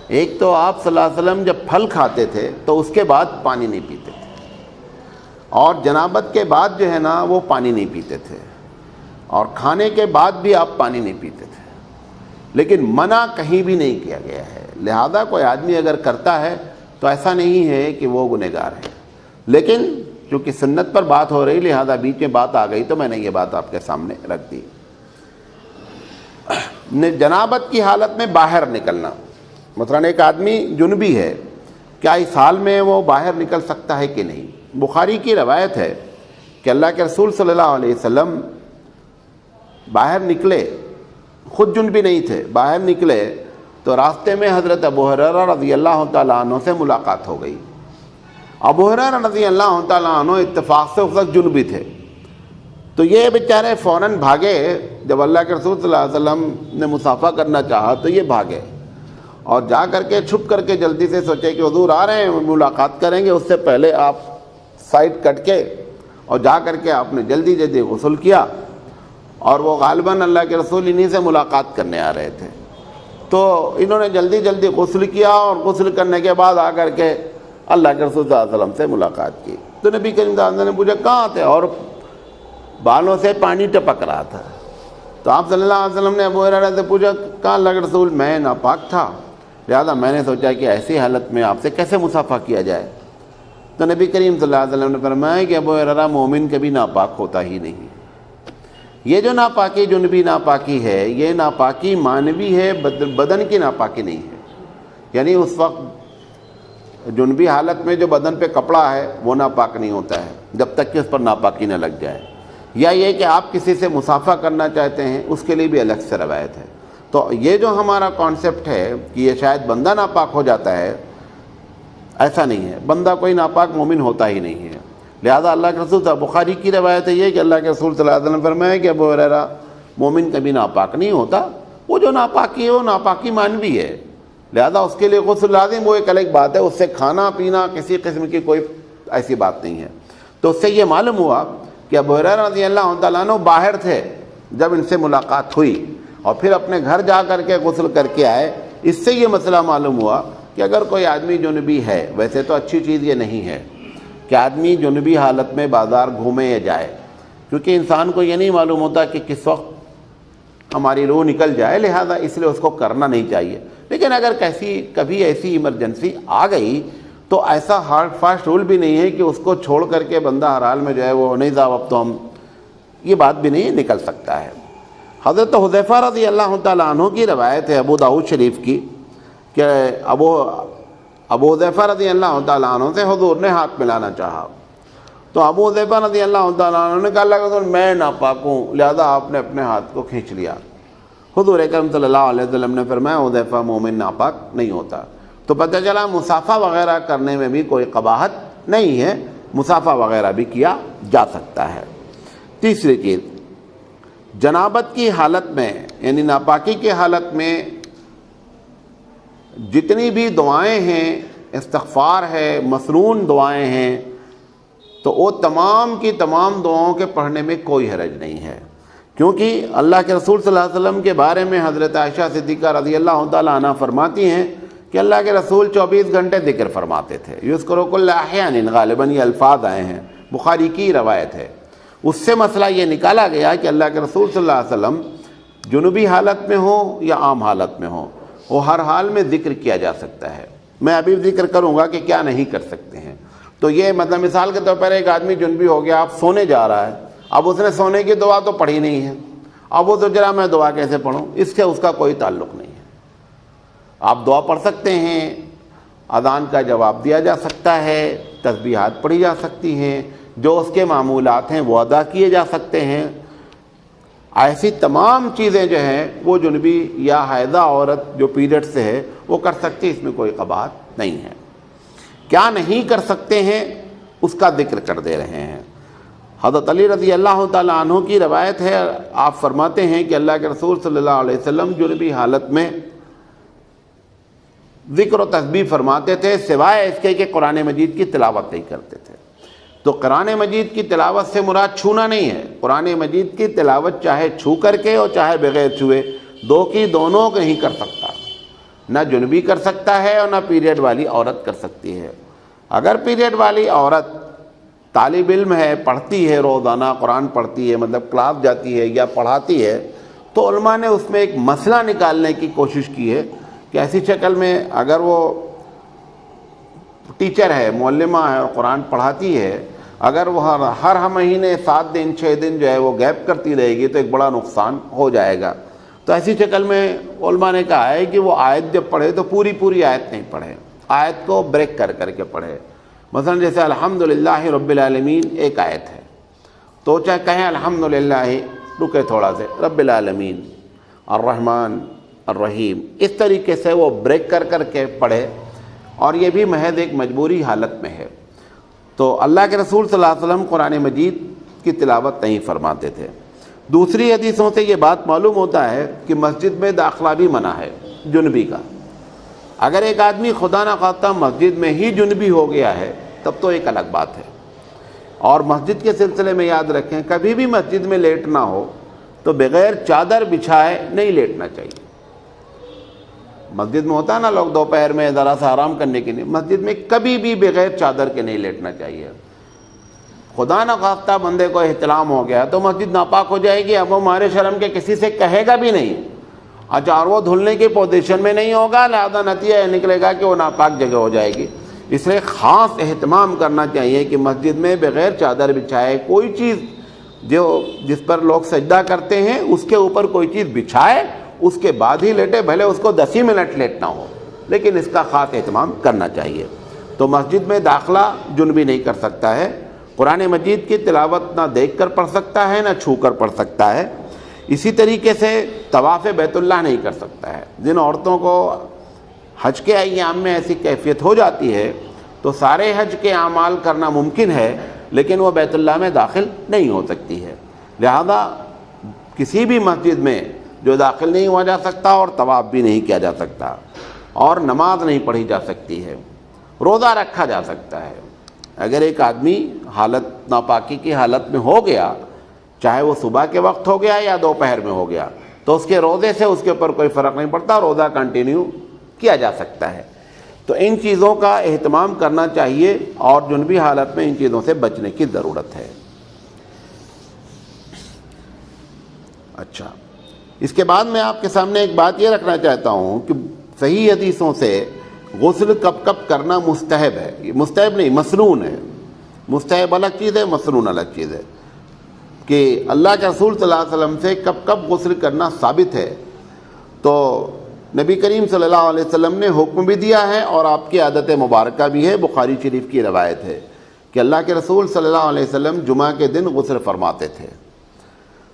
ایک تو آپ صلی اللہ علیہ وسلم جب پھل کھاتے تھے تو اس کے بعد پانی نہیں پیتے تھے، اور جنابت کے بعد جو ہے نا وہ پانی نہیں پیتے تھے، اور کھانے کے بعد بھی آپ پانی نہیں پیتے تھے، لیکن منع کہیں بھی نہیں کیا گیا ہے۔ لہذا کوئی آدمی اگر کرتا ہے تو ایسا نہیں ہے کہ وہ گنہگار ہے، لیکن چونکہ سنت پر بات ہو رہی لہذا بیچ میں بات آ گئی تو میں نے یہ بات آپ کے سامنے رکھ دی۔ جنابت کی حالت میں باہر نکلنا، مثلاً ایک آدمی جنبی ہے، کیا اس حال میں وہ باہر نکل سکتا ہے کہ نہیں؟ بخاری کی روایت ہے کہ اللہ کے رسول صلی اللہ علیہ وسلم باہر نکلے، خود جنبی نہیں تھے، باہر نکلے تو راستے میں حضرت ابو ہریرہ رضی اللہ تعالیٰ عنہ سے ملاقات ہو گئی۔ ابو ہریرہ رضی اللہ تعالیٰ عنہ اتفاق سے اس وقت جنبی تھے، تو یہ بیچارے فوراً بھاگے۔ جب اللہ کے رسول صلی اللہ علیہ وسلم نے مصافحہ کرنا چاہا تو یہ بھاگے اور جا کر کے چھپ کر کے جلدی سے سوچے کہ حضور آ رہے ہیں، ملاقات کریں گے، اس سے پہلے آپ سائڈ کٹ کے اور جا کر کے آپ نے جلدی جلدی غسل کیا، اور وہ غالباً اللہ کے رسول انہی سے ملاقات کرنے آ رہے تھے، تو انہوں نے جلدی جلدی غسل کیا اور غسل کرنے کے بعد آ کر کے اللہ کے رسول صلی اللہ علیہ وسلم سے ملاقات کی۔ تو نبی کریم صلی اللہ علیہ وسلم نے پوچھا کہاں تھے، اور بالوں سے پانی ٹپک رہا تھا۔ تو آپ صلی اللہ علیہ وسلم نے ابو ہریرہ سے پوچھا کہاں اللہ کے رسول میں ناپاک تھا، لہذا میں نے سوچا کہ ایسی حالت میں آپ سے کیسے مصافحہ کیا جائے۔ تو نبی کریم صلی اللہ علیہ وسلم نے فرمایا کہ ابو ہریرہ مومن کبھی ناپاک ہوتا ہی نہیں۔ یہ جو ناپاکی جنبی ناپاکی ہے، یہ ناپاکی معنوی ہے، بدن کی ناپاکی نہیں ہے۔ یعنی اس وقت جنبی حالت میں جو بدن پہ کپڑا ہے وہ ناپاک نہیں ہوتا ہے جب تک کہ اس پر ناپاکی نہ لگ جائے، یا یہ کہ آپ کسی سے مصافحہ کرنا چاہتے ہیں اس کے لیے بھی الگ سے روایت ہے۔ تو یہ جو ہمارا کانسیپٹ ہے کہ یہ شاید بندہ ناپاک ہو جاتا ہے، ایسا نہیں ہے، بندہ کوئی ناپاک مومن ہوتا ہی نہیں ہے۔ لہذا اللہ کے رسول بخاری کی روایت ہے یہ کہ اللہ کے رسول صلی اللہ علیہ وسلم فرمایا کہ ابو ہریرہ مومن کبھی ناپاک نہیں ہوتا، وہ جو ناپاکی ہے وہ ناپاکی مانوی ہے، لہذا اس کے لیے غسل لازم، وہ ایک الگ بات ہے، اس سے کھانا پینا کسی قسم کی کوئی ایسی بات نہیں ہے۔ تو اس سے یہ معلوم ہوا کہ ابو ہریرہ رضی اللہ تعالیٰ عنہ باہر تھے جب ان سے ملاقات ہوئی، اور پھر اپنے گھر جا کر کے غسل کر کے آئے۔ اس سے یہ مسئلہ معلوم ہوا کہ اگر کوئی آدمی جنبی ہے، ویسے تو اچھی چیز یہ نہیں ہے کہ آدمی جنبی حالت میں بازار گھومے یا جائے، کیونکہ انسان کو یہ نہیں معلوم ہوتا کہ کس وقت ہماری روح نکل جائے، لہذا اس لیے اس کو کرنا نہیں چاہیے۔ لیکن اگر کبھی ایسی ایمرجنسی آ گئی تو ایسا ہارڈ فاسٹ رول بھی نہیں ہے کہ اس کو چھوڑ کر کے بندہ ہر حال میں جو ہے وہ نہیں صاحب اب تو ہم، یہ بات بھی نہیں نکل سکتا ہے۔ حضرت حذیفہ رضی اللہ تعالیٰ عنہ کی روایت ہے ابو داؤد شریف کی کہ ابو حذیفہ رضی اللہ تعالیٰ عنہ سے حضور نے ہاتھ ملانا چاہا، تو ابو حذیفہ رضی اللہ تعالیٰ عنہ نے کہا اللہ کے رسول میں ناپاک ہوں، لہذا آپ نے اپنے ہاتھ کو کھینچ لیا۔ حضور اکرم صلی اللہ علیہ وسلم نے فرمایا حذیفہ مومن ناپاک نہیں ہوتا۔ تو پتہ چلا مصافحہ وغیرہ کرنے میں بھی کوئی قباحت نہیں ہے، مصافحہ وغیرہ بھی کیا جا سکتا ہے۔ تیسری چیز، جنابت کی حالت میں یعنی ناپاکی کی حالت میں جتنی بھی دعائیں ہیں، استغفار ہے، مسنون دعائیں ہیں، تو وہ تمام کی تمام دعاؤں کے پڑھنے میں کوئی حرج نہیں ہے، کیونکہ اللہ کے رسول صلی اللہ علیہ وسلم کے بارے میں حضرت عائشہ صدیقہ رضی اللہ تعالیٰ عنہ فرماتی ہیں کہ اللہ کے رسول 24 گھنٹے ذکر فرماتے تھے، یذکر کل احیان، غالباً یہ الفاظ آئے ہیں، بخاری کی روایت ہے۔ اس سے مسئلہ یہ نکالا گیا کہ اللہ کے رسول صلی اللہ علیہ وسلم جنوبی حالت میں ہو یا عام حالت میں ہو، وہ ہر حال میں ذکر کیا جا سکتا ہے۔ میں ابھی ذکر کروں گا کہ کیا نہیں کر سکتے ہیں۔ تو یہ مطلب مثال کے طور پر ایک آدمی جنبی ہو گیا، آپ سونے جا رہا ہے، اب اس نے سونے کی دعا تو پڑھی نہیں ہے، اب وہ سوچ رہا میں دعا کیسے پڑھوں، اس سے اس کا کوئی تعلق نہیں ہے۔ آپ دعا پڑھ سکتے ہیں، اذان کا جواب دیا جا سکتا ہے، تسبیحات پڑھی جا سکتی ہیں، جو اس کے معمولات ہیں وہ ادا کیے جا سکتے ہیں۔ ایسی تمام چیزیں جو ہیں وہ جنبی یا حائضہ عورت جو پیریڈ سے ہے وہ کر سکتی، اس میں کوئی قباحت نہیں ہے۔ کیا نہیں کر سکتے ہیں اس کا ذکر کر دے رہے ہیں۔ حضرت علی رضی اللہ تعالیٰ عنہ کی روایت ہے، آپ فرماتے ہیں کہ اللہ کے رسول صلی اللہ علیہ وسلم جنبی حالت میں ذکر و تسبیح فرماتے تھے، سوائے اس کے کہ قرآن مجید کی تلاوت نہیں کرتے تھے۔ تو قرآن مجید کی تلاوت سے مراد چھونا نہیں ہے، قرآن مجید کی تلاوت چاہے چھو کر کے اور چاہے بغیر چھوئے، دو کی دونوں نہیں کر سکتا، نہ جنبی کر سکتا ہے اور نہ پیریڈ والی عورت کر سکتی ہے۔ اگر پیریڈ والی عورت طالب علم ہے، پڑھتی ہے، روزانہ قرآن پڑھتی ہے، مطلب کلاس جاتی ہے یا پڑھاتی ہے، تو علماء نے اس میں ایک مسئلہ نکالنے کی کوشش کی ہے کہ ایسی شکل میں اگر وہ ٹیچر ہے، معلمہ ہے اور قرآن پڑھاتی ہے، اگر وہ ہر مہینے 7 دن 6 دن جو ہے وہ گیپ کرتی رہے گی تو ایک بڑا نقصان ہو جائے گا. تو ایسی شکل میں علماء نے کہا ہے کہ وہ آیت جب پڑھے تو پوری آیت نہیں پڑھے, آیت کو بریک کر کے پڑھے. مثلا جیسے الحمدللہ رب العالمین ایک آیت ہے, تو چاہے کہیں الحمدللہ رکے تھوڑا سے رب العالمین الرحمن الرحیم, اس طریقے سے وہ بریک کر کے پڑھے, اور یہ بھی محض ایک مجبوری حالت میں ہے. تو اللہ کے رسول صلی اللہ علیہ وسلم قرآن مجید کی تلاوت نہیں فرماتے تھے. دوسری حدیثوں سے یہ بات معلوم ہوتا ہے کہ مسجد میں داخلہ بھی منع ہے جنبی کا. اگر ایک آدمی خدا نخواستہ مسجد میں ہی جنبی ہو گیا ہے تب تو ایک الگ بات ہے. اور مسجد کے سلسلے میں یاد رکھیں, کبھی بھی مسجد میں لیٹنا ہو تو بغیر چادر بچھائے نہیں لیٹنا چاہیے. مسجد میں ہوتا ہے نا لوگ دوپہر میں ذرا سا آرام کرنے کے لیے, مسجد میں کبھی بھی بغیر چادر کے نہیں لیٹنا چاہیے. خدا نخواستہ بندے کو احتلام ہو گیا تو مسجد ناپاک ہو جائے گی. اب وہ مارے شرم کے کسی سے کہے گا بھی نہیں, اچھا, اور وہ دھلنے کی پوزیشن میں نہیں ہوگا, لہذا نتیجہ یہ نکلے گا کہ وہ ناپاک جگہ ہو جائے گی. اس لیے خاص اہتمام کرنا چاہیے کہ مسجد میں بغیر چادر بچھائے کوئی چیز جس پر لوگ سجدہ کرتے ہیں اس کے اوپر کوئی چیز بچھائے, اس کے بعد ہی لیٹے, بھلے اس کو 10 منٹ لیٹنا ہو, لیکن اس کا خاص اہتمام کرنا چاہیے. تو مسجد میں داخلہ جنبی نہیں کر سکتا ہے. قرآن مجید کی تلاوت نہ دیکھ کر پڑھ سکتا ہے نہ چھو کر پڑھ سکتا ہے. اسی طریقے سے طواف بیت اللہ نہیں کر سکتا ہے. جن عورتوں کو حج کے ایام میں ایسی کیفیت ہو جاتی ہے تو سارے حج کے اعمال کرنا ممکن ہے, لیکن وہ بیت اللہ میں داخل نہیں ہو سکتی ہے. لہذا کسی بھی مسجد میں جو داخل نہیں ہوا جا سکتا, اور طواف بھی نہیں کیا جا سکتا, اور نماز نہیں پڑھی جا سکتی ہے. روزہ رکھا جا سکتا ہے. اگر ایک آدمی حالت ناپاکی کی حالت میں ہو گیا, چاہے وہ صبح کے وقت ہو گیا یا دوپہر میں ہو گیا, تو اس کے روزے سے اس کے اوپر کوئی فرق نہیں پڑتا, روزہ کنٹینیو کیا جا سکتا ہے. تو ان چیزوں کا اہتمام کرنا چاہیے, اور جنبی حالت میں ان چیزوں سے بچنے کی ضرورت ہے. اچھا, اس کے بعد میں آپ کے سامنے ایک بات یہ رکھنا چاہتا ہوں کہ صحیح حدیثوں سے غسل کب کرنا مستحب ہے. مستحب نہیں, مسنون ہے. مستحب الگ چیز ہے, مسنون الگ چیز ہے. کہ اللہ کے رسول صلی اللہ علیہ وسلم سے کب غسل کرنا ثابت ہے, تو نبی کریم صلی اللہ علیہ وسلم نے حکم بھی دیا ہے, اور آپ کی عادت مبارکہ بھی ہے. بخاری شریف کی روایت ہے کہ اللہ کے رسول صلی اللہ علیہ وسلم جمعہ کے دن غسل فرماتے تھے.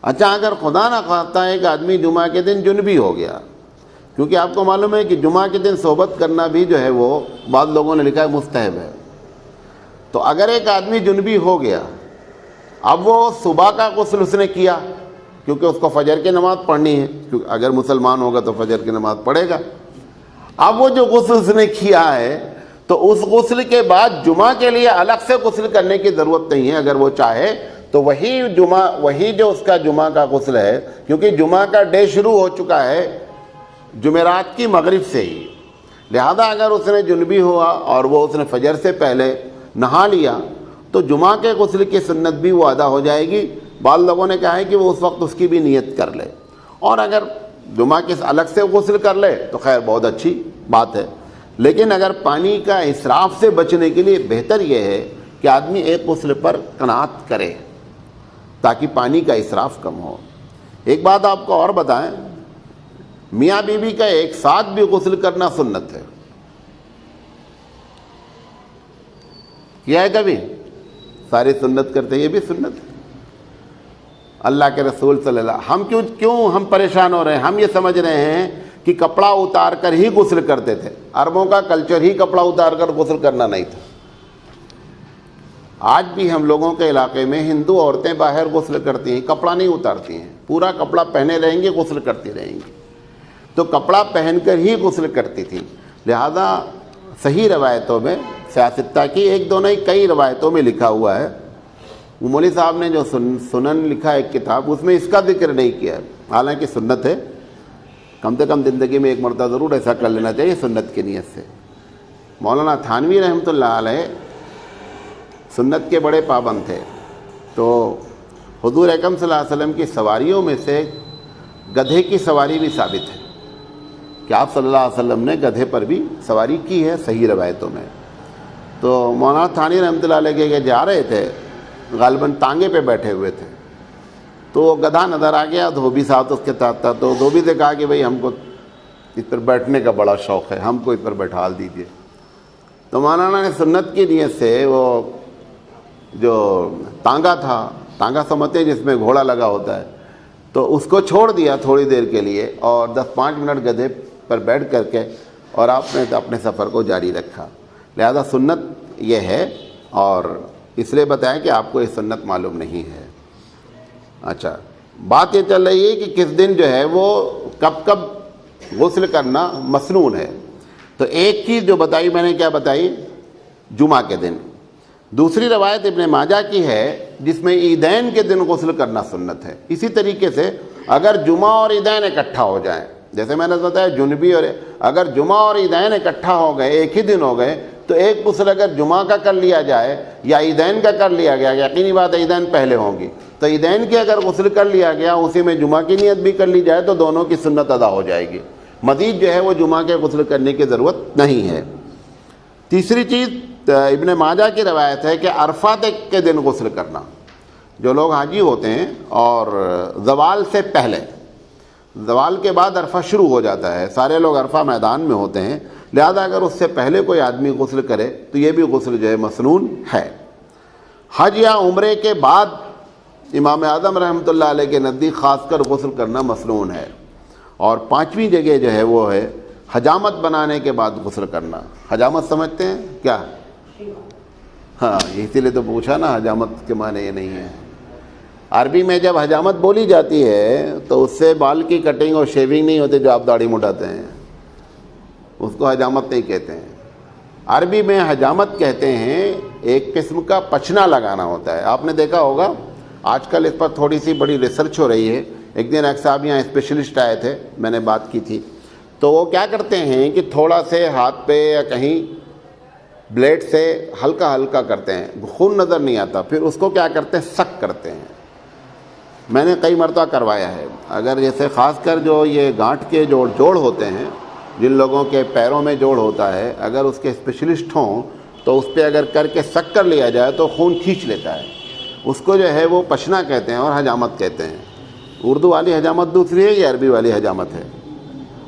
اچھا, اگر خدا نخواستہ ایک آدمی جمعہ کے دن جنبی ہو گیا, کیونکہ آپ کو معلوم ہے کہ جمعہ کے دن صحبت کرنا بھی جو ہے وہ بعض لوگوں نے لکھا ہے مستحب ہے. تو اگر ایک آدمی جنبی ہو گیا, اب وہ صبح کا غسل اس نے کیا, کیونکہ اس کو فجر کی نماز پڑھنی ہے, کیونکہ اگر مسلمان ہوگا تو فجر کی نماز پڑھے گا. اب وہ جو غسل اس نے کیا ہے, تو اس غسل کے بعد جمعہ کے لیے الگ سے غسل کرنے کی ضرورت نہیں ہے. اگر وہ چاہے تو وہی جو اس کا جمعہ کا غسل ہے, کیونکہ جمعہ کا ڈے شروع ہو چکا ہے جمعرات کی مغرب سے ہی, لہذا اگر اس نے جنبی ہوا اور وہ اس نے فجر سے پہلے نہا لیا تو جمعہ کے غسل کی سنت بھی وہ ادا ہو جائے گی. بعض لوگوں نے کہا ہے کہ وہ اس وقت اس کی بھی نیت کر لے, اور اگر جمعہ کے الگ سے غسل کر لے تو خیر بہت اچھی بات ہے. لیکن اگر پانی کا اسراف سے بچنے کے لیے بہتر یہ ہے کہ آدمی ایک غسل پر قناعت کرے تاکہ پانی کا اسراف کم ہو. ایک بات آپ کو اور بتائیں, میاں بیوی کا ایک ساتھ بھی غسل کرنا سنت ہے. کیا ہے کبھی؟ ساری سنت کرتے, یہ بھی سنت ہے. اللہ کے رسول صلی اللہ, ہم کیوں ہم پریشان ہو رہے ہیں؟ ہم یہ سمجھ رہے ہیں کہ کپڑا اتار کر ہی غسل کرتے تھے. عربوں کا کلچر ہی کپڑا اتار کر غسل کرنا نہیں تھا. آج بھی ہم لوگوں کے علاقے میں ہندو عورتیں باہر غسل کرتی ہیں, کپڑا نہیں اتارتی ہیں, پورا کپڑا پہنے رہیں گی, غسل کرتی رہیں گی. تو کپڑا پہن کر ہی غسل کرتی تھی. لہذا صحیح روایتوں میں, سیاستہ کی ایک دو نہیں کئی روایتوں میں لکھا ہوا ہے. مولوی صاحب نے جو سنن لکھا ایک کتاب, اس میں اس کا ذکر نہیں کیا ہے, حالانکہ سنت ہے. کم سے کم زندگی میں ایک مرتبہ ضرور ایسا کر لینا چاہیے سنت کی نیت سے. مولانا تھانوی رحمۃ اللہ علیہ سنت کے بڑے پابند تھے. تو حضور اکرم صلی اللہ علیہ وسلم کی سواریوں میں سے گدھے کی سواری بھی ثابت ہے کہ آپ صلی اللہ علیہ وسلم نے گدھے پر بھی سواری کی ہے صحیح روایتوں میں. تو مولانا تھانوی رحمۃ اللہ علیہ کے جا رہے تھے غالباً تانگے پہ بیٹھے ہوئے تھے، تو وہ گدھا نظر آ گیا، دھوبی صاحب اس کے ساتھ تھا، تو دھوبی سے کہا کہ بھئی ہم کو اس پر بیٹھنے کا بڑا شوق ہے، ہم کو اس پر بیٹھال دیجئے۔ تو مولانا نے سنت کی نیت سے وہ جو تانگا تھا، تانگا سمجھتے ہیں جس میں گھوڑا لگا ہوتا ہے، تو اس کو چھوڑ دیا تھوڑی دیر کے لیے، اور 10-5 منٹ گدھے پر بیٹھ کر کے اور آپ نے اپنے سفر کو جاری رکھا۔ لہذا سنت یہ ہے، اور اس لیے بتائیں کہ آپ کو یہ سنت معلوم نہیں ہے۔ اچھا، بات یہ چل رہی ہے کہ کس دن جو ہے وہ کب غسل کرنا مسنون ہے۔ تو ایک چیز جو بتائی میں نے، کیا بتائی؟ جمعہ کے دن۔ دوسری روایت ابن ماجہ کی ہے جس میں عیدین کے دن غسل کرنا سنت ہے۔ اسی طریقے سے اگر جمعہ اور عیدین اکٹھا ہو جائیں، جیسے میں نے بتایا جنبی، اور اگر جمعہ اور عیدین اکٹھا ہو گئے، ایک ہی دن ہو گئے، تو ایک غسل اگر جمعہ کا کر لیا جائے یا عیدین کا کر لیا گیا، یقینی بات ہے عیدین پہلے ہوں گی، تو عیدین کی اگر غسل کر لیا گیا، اسی میں جمعہ کی نیت بھی کر لی جائے تو دونوں کی سنت ادا ہو جائے گی، مزید جو ہے وہ جمعہ کے غسل کرنے کی ضرورت نہیں ہے۔ تیسری چیز ابن ماجہ کی روایت ہے کہ عرفات کے دن غسل کرنا، جو لوگ حاجی ہوتے ہیں اور زوال سے پہلے، زوال کے بعد عرفہ شروع ہو جاتا ہے، سارے لوگ عرفہ میدان میں ہوتے ہیں، لہذا اگر اس سے پہلے کوئی آدمی غسل کرے تو یہ بھی غسل جو ہے مسنون ہے۔ حج یا عمرے کے بعد امام اعظم رحمۃ اللہ علیہ کے نزدیک خاص کر غسل کرنا مسنون ہے۔ اور 5ویں جگہ جو ہے وہ ہے حجامت بنانے کے بعد غسل کرنا۔ حجامت سمجھتے ہیں کیا؟ ہاں، اسی لیے تو پوچھا نا، حجامت کے معنی یہ نہیں ہے۔ عربی میں جب حجامت بولی جاتی ہے تو اس سے بال کی کٹنگ اور شیونگ نہیں ہوتی جو آپ داڑھی مڈاتے ہیں، اس کو حجامت نہیں کہتے ہیں۔ عربی میں حجامت کہتے ہیں ایک قسم کا پچنا لگانا ہوتا ہے۔ آپ نے دیکھا ہوگا آج کل اس پر تھوڑی سی بڑی ریسرچ ہو رہی ہے۔ ایک دن ایک صاحب یہاں اسپیشلسٹ آئے تھے، میں نے بات کی تھی، تو وہ کیا کرتے ہیں کہ تھوڑا سے ہاتھ پہ یا کہیں بلیڈ سے ہلکا ہلکا کرتے ہیں، خون نظر نہیں آتا، پھر اس کو کیا کرتے ہیں، سک کرتے ہیں۔ میں نے کئی مرتبہ کروایا ہے۔ اگر جیسے خاص کر جو یہ گانٹھ کے جوڑ ہوتے ہیں، جن لوگوں کے پیروں میں جوڑ ہوتا ہے، اگر اس کے اسپیشلسٹ ہوں تو اس پہ اگر کر کے سک کر لیا جائے تو خون کھینچ لیتا ہے۔ اس کو جو ہے وہ پچنا کہتے ہیں اور حجامت کہتے ہیں۔ اردو والی حجامت دوسری ہے، یہ عربی والی حجامت ہے۔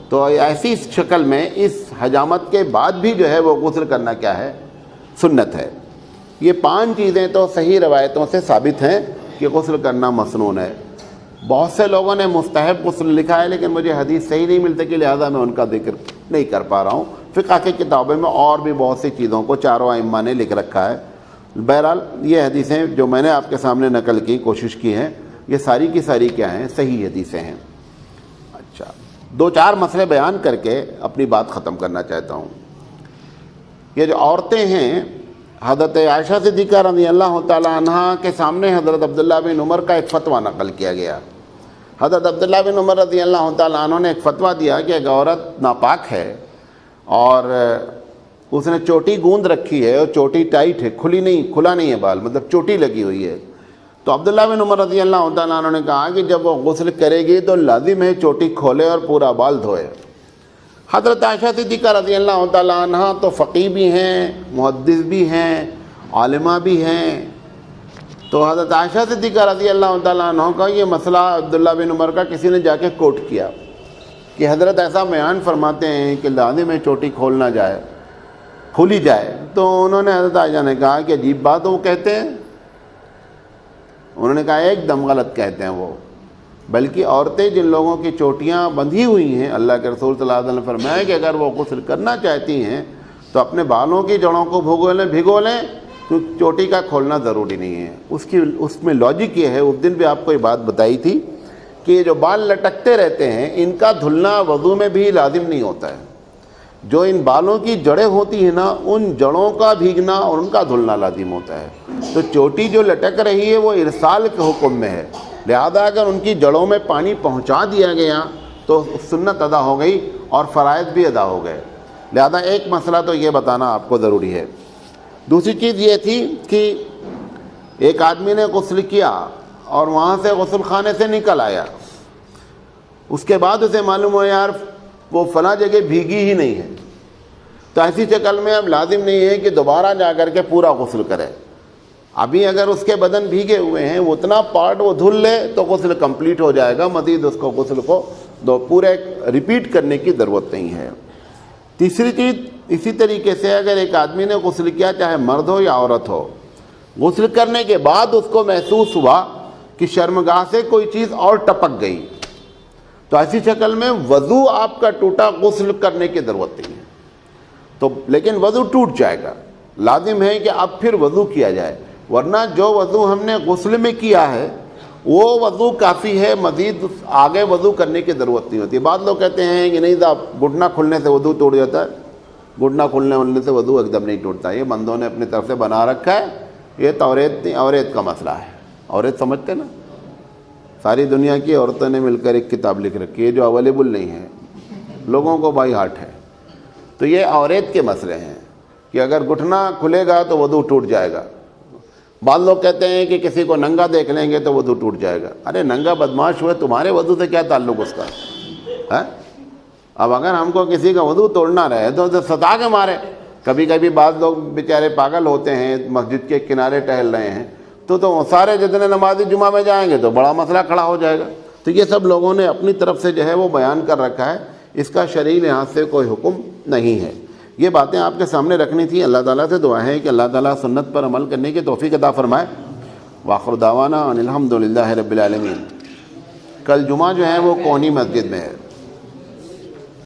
تو ایسی شکل میں اس حجامت کے بعد بھی جو ہے وہ غسل کرنا کیا ہے، سنت ہے۔ یہ 5 چیزیں تو صحیح روایتوں سے ثابت ہیں کہ غسل کرنا مسنون ہے۔ بہت سے لوگوں نے مستحب غسل لکھا ہے، لیکن مجھے حدیث صحیح نہیں ملتے کہ لہذا میں ان کا ذکر نہیں کر پا رہا ہوں۔ فقہ کی کتابوں میں اور بھی بہت سی چیزوں کو چاروں ائمہ نے لکھ رکھا ہے۔ بہرحال یہ حدیثیں جو میں نے آپ کے سامنے نقل کی کوشش کی ہیں، یہ ساری کی ساری کیا ہیں، صحیح حدیثیں ہیں۔ اچھا، 2-4 مسئلے بیان کر کے اپنی بات ختم کرنا چاہتا ہوں۔ یہ جو عورتیں ہیں، حضرت عائشہ صدیقہ رضی اللہ تعالیٰ عنہ کے سامنے حضرت عبداللہ بن عمر کا ایک فتویٰ نقل کیا گیا۔ حضرت عبداللہ بن عمر رضی اللہ تعالیٰ عنہ نے ایک فتویٰ دیا کہ ایک عورت ناپاک ہے اور اس نے چوٹی گوند رکھی ہے اور چوٹی ٹائٹ ہے، کھلا نہیں ہے بال، مطلب چوٹی لگی ہوئی ہے، تو عبداللہ بن عمر رضی اللہ تعالیٰ عنہ نے کہا کہ جب وہ غسل کرے گی تو لازم ہے چوٹی کھولے اور پورا بال دھوئے۔ حضرت عائشہ صدیقہ رضی اللہ تعالیٰ عنہ تو فقیہ بھی ہیں، محدث بھی ہیں، عالمہ بھی ہیں، تو حضرت عائشہ صدیقہ رضی اللہ تعالیٰ عنہ کا یہ مسئلہ عبداللہ بن عمر کا کسی نے جا کے کوٹ کیا کہ حضرت ایسا بیان فرماتے ہیں کہ لازم ہے چوٹی کھولی جائے، تو انہوں نے حضرت عائشہ نے کہا کہ عجیب بات وہ کہتے ہیں۔ انہوں نے کہا ایک دم غلط کہتے ہیں وہ، بلکہ عورتیں جن لوگوں کی چوٹیاں بندھی ہوئی ہیں، اللہ کے رسول صلی اللہ علیہ وسلم نے فرمایا کہ اگر وہ غسل کرنا چاہتی ہیں تو اپنے بالوں کی جڑوں کو بھگو لیں، تو چوٹی کا کھولنا ضروری نہیں ہے۔ اس میں لاجک یہ ہے، اس دن بھی آپ کو یہ بات بتائی تھی کہ یہ جو بال لٹکتے رہتے ہیں ان کا دھلنا وضو میں بھی لازم نہیں ہوتا ہے۔ جو ان بالوں کی جڑیں ہوتی ہیں نا، ان جڑوں کا بھیگنا اور ان کا دھلنا لازم ہوتا ہے۔ تو چوٹی جو لٹک رہی ہے وہ ارسال کے حکم میں ہے، لہذا اگر ان کی جڑوں میں پانی پہنچا دیا گیا تو سنت ادا ہو گئی اور فرائض بھی ادا ہو گئے۔ لہذا ایک مسئلہ تو یہ بتانا آپ کو ضروری ہے۔ دوسری چیز یہ تھی کہ ایک آدمی نے غسل کیا اور وہاں سے غسل خانے سے نکل آیا، اس کے بعد اسے معلوم ہو یار وہ فلاں جگہ بھیگی ہی نہیں ہے، تو ایسی شکل میں اب لازم نہیں ہے کہ دوبارہ جا کر کے پورا غسل کرے، ابھی اگر اس کے بدن بھیگے ہوئے ہیں وہ اتنا پارٹ وہ دھل لے تو غسل کمپلیٹ ہو جائے گا، مزید اس کو غسل کو پورے ریپیٹ کرنے کی ضرورت نہیں ہے۔ تیسری چیز اسی طریقے سے اگر ایک آدمی نے غسل کیا، چاہے مرد ہو یا عورت ہو، غسل کرنے کے بعد اس کو محسوس ہوا کہ شرمگاہ سے کوئی چیز اور ٹپک گئی، تو ایسی شکل میں وضو آپ کا ٹوٹا، غسل کرنے کی ضرورت نہیں ہے، تو لیکن وضو ٹوٹ جائے گا، لازم ہے کہ اب پھر وضو کیا جائے، ورنہ جو وضو ہم نے غسل میں کیا ہے وہ وضو کافی ہے، مزید آگے وضو کرنے کی ضرورت نہیں ہوتی۔ بعض لوگ کہتے ہیں کہ نہیں صاحب گھٹنا کھلنے سے وضو ٹوٹ جاتا ہے، گھٹنا کھلنے سے وضو ایک دم نہیں ٹوٹتا، یہ بندوں نے اپنی طرف سے بنا رکھا ہے، یہ توریت کا مسئلہ ہے۔ عورت سمجھتے نا، ساری دنیا کی عورتوں نے مل کر ایک کتاب لکھ رکھی ہے جو اویلیبل نہیں ہے، لوگوں کو بائی ہارٹ ہے، تو یہ عورت کے مسئلے ہیں کہ اگر گھٹنا کھلے گا تو وضو ٹوٹ جائے گا۔ بعض لوگ کہتے ہیں کہ کسی کو ننگا دیکھ لیں گے تو وضو ٹوٹ جائے گا، ارے ننگا بدماش ہوئے، تمہارے وضو سے کیا تعلق اس کا ہے؟ اب اگر ہم کو کسی کا وضو توڑنا رہے تو ستا کے مارے۔ کبھی کبھی بعض لوگ بیچارے پاگل ہوتے ہیں، مسجد کے کنارے ٹہل رہے ہیں تو سارے جتنے نمازی جمعہ میں جائیں گے تو بڑا مسئلہ کھڑا ہو جائے گا۔ تو یہ سب لوگوں نے اپنی طرف سے جو ہے وہ بیان کر رکھا ہے، اس کا شرعی لحاظ سے کوئی حکم نہیں ہے۔ یہ باتیں آپ کے سامنے رکھنی تھی۔ اللہ تعالیٰ سے دعا ہے کہ اللہ تعالیٰ سنت پر عمل کرنے کی توفیق عطا فرمائے۔ وآخر دعوانا ان الحمد للہ رب العالمین۔ کل جمعہ جو ہے وہ کونی مسجد میں ہے۔